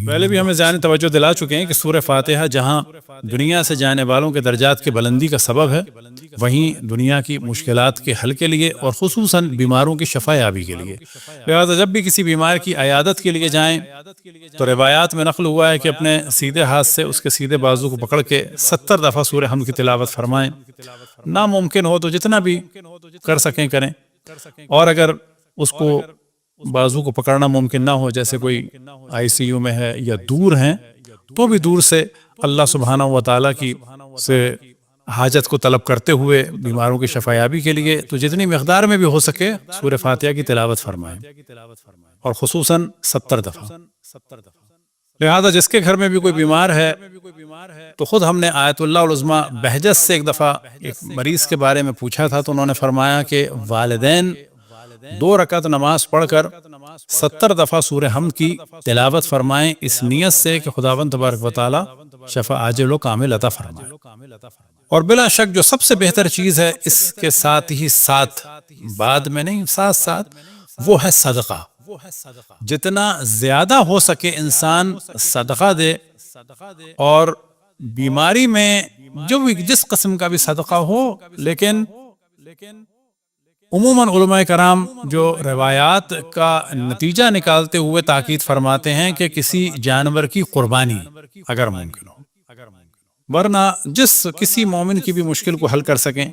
پہلے بھی ہمیں ذہنی توجہ دلا چکے ہیں کہ سورہ فاتحہ جہاں دنیا سے جانے والوں کے درجات کی بلندی کا سبب ہے، وہیں دنیا کی مشکلات کے حل کے لیے اور خصوصاً بیماروں کی شفا یابی کے لیے۔ لہٰذا جب بھی کسی بیمار کی عیادت کے لیے جائیں تو روایات میں نقل ہوا ہے کہ اپنے سیدھے ہاتھ سے اس کے سیدھے بازو کو پکڑ کے 70 دفعہ سورہ حمد کی تلاوت فرمائیں۔ ناممکن ہو تو جتنا بھی کر سکیں کریں، اور اگر اس کو بازو کو پکڑنا ممکن نہ ہو، جیسے کوئی ICU میں ہے یا دور ہیں، تو بھی دور سے اللہ سبحانہ و تعالیٰ کی سے حاجت کو طلب کرتے ہوئے بیماروں کی شفا یابی کے لیے تو جتنی مقدار میں بھی ہو سکے سورہ فاتحہ کی تلاوت فرمائیں، اور خصوصاً 70 دفعہ۔ لہذا جس کے گھر میں بھی کوئی بیمار ہے تو خود ہم نے آیت اللہ العظمیٰ بہجت سے ایک دفعہ ایک مریض کے بارے میں پوچھا تھا، تو انہوں نے فرمایا کہ والدین 2 رکعت نماز پڑھ کر 70 دفعہ سورہ حمد کی تلاوت فرمائیں، اس نیت سے کہ خداوند تبارک و تعالی شفا عاجل و کامل عطا فرمائے۔ اور بلا شک جو سب سے بہتر چیز ہے اس کے ساتھ ہی ساتھ، بعد میں نہیں، ساتھ ساتھ، وہ ہے صدقہ۔ جتنا زیادہ ہو سکے انسان صدقہ دے، اور بیماری میں جو بھی جس قسم کا بھی صدقہ ہو، لیکن عموماً علماء کرام جو روایات کا نتیجہ نکالتے ہوئے تاکید فرماتے ہیں کہ کسی جانور کی قربانی اگر ممکن ہو، ورنہ جس کسی مومن کی بھی مشکل کو حل کر سکیں۔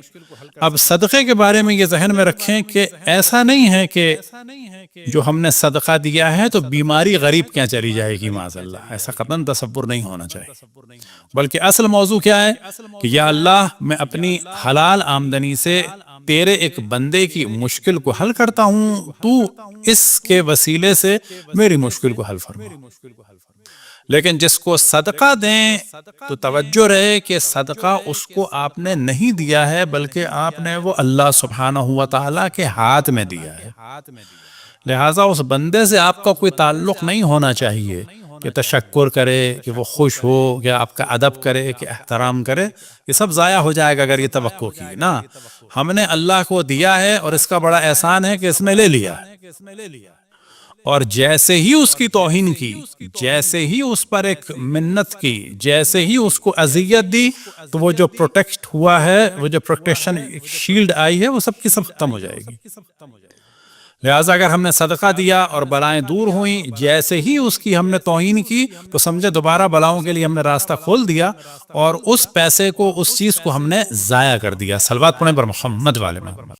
اب صدقے کے بارے میں یہ ذہن میں رکھیں کہ ایسا نہیں ہے کہ جو ہم نے صدقہ دیا ہے تو بیماری غریب کیا چلی جائے گی، معاذ اللہ، ایسا قطعاً تصور نہیں ہونا چاہیے، بلکہ اصل موضوع کیا ہے کہ یا اللہ، میں اپنی حلال آمدنی سے تیرے ایک بندے کی مشکل کو حل کرتا ہوں، تو اس کے وسیلے سے میری مشکل کو حل فرما۔ لیکن جس کو صدقہ دیں تو توجہ رہے کہ صدقہ اس کو آپ نے نہیں دیا ہے، بلکہ آپ نے وہ اللہ سبحانہ و تعالیٰ کے ہاتھ میں دیا ہے۔ لہٰذا اس بندے سے آپ کا کوئی تعلق نہیں ہونا چاہیے کہ تشکر کرے، کہ وہ خوش ہو، کہ آپ کا ادب کرے، کہ احترام کرے۔ یہ سب ضائع ہو جائے گا اگر یہ توقع کی نا۔ ہم نے اللہ کو دیا ہے اور اس کا بڑا احسان ہے کہ اس نے لے لیا ہے، اور جیسے ہی اس کی توہین کی، جیسے ہی اس پر ایک منت کی، جیسے ہی اس کو اذیت دی، تو وہ جو پروٹیکٹ ہوا ہے، وہ جو پروٹیکشن شیلڈ آئی ہے، وہ سب کی سب ختم ہو جائے گی۔ لہٰذا اگر ہم نے صدقہ دیا اور بلائیں دور ہوئیں، جیسے ہی اس کی ہم نے توہین کی تو سمجھے دوبارہ بلاؤں کے لیے ہم نے راستہ کھول دیا، اور اس پیسے کو، اس چیز کو ہم نے ضائع کر دیا۔ صلوات پڑھیں بر محمد والے محمد۔